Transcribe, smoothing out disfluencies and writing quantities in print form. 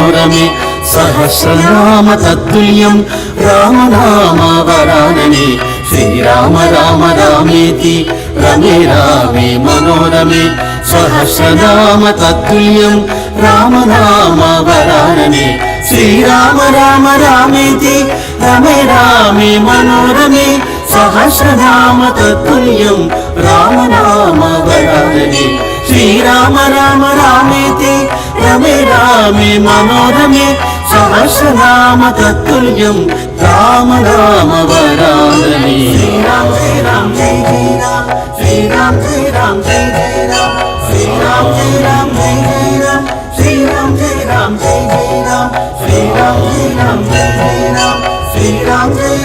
మనోరమే సహస్రనామ తత్తుల్యం రామనామ వరాననే శ్రీరామ రామ రామేతి రమే రామే మనోరమే సహస్రనామ తత్తుల్యం రామనామ వరాననే శ్రీరామ రామ రామేతి రమే రామే మనోరమే సహస్రనామ తత్తుల్యం రామనామ వరాననే శ్రీరామ రామ రామేతి రమే రామే మనోరమే సహస్రనామ తత్తుల్యం రామనామ వరాననే శ్రీరామ జయ రామ జయ జయ రామ శ్రీరామ జయ రామ జయ జయ రామ శ్రీరామ జయ రామ జయ జయ రామ శ్రీరామ జయ రామ జయ జయ రామ శ్రీరామ జయ రామ జయ జయ రామ శ్రీరామ జయ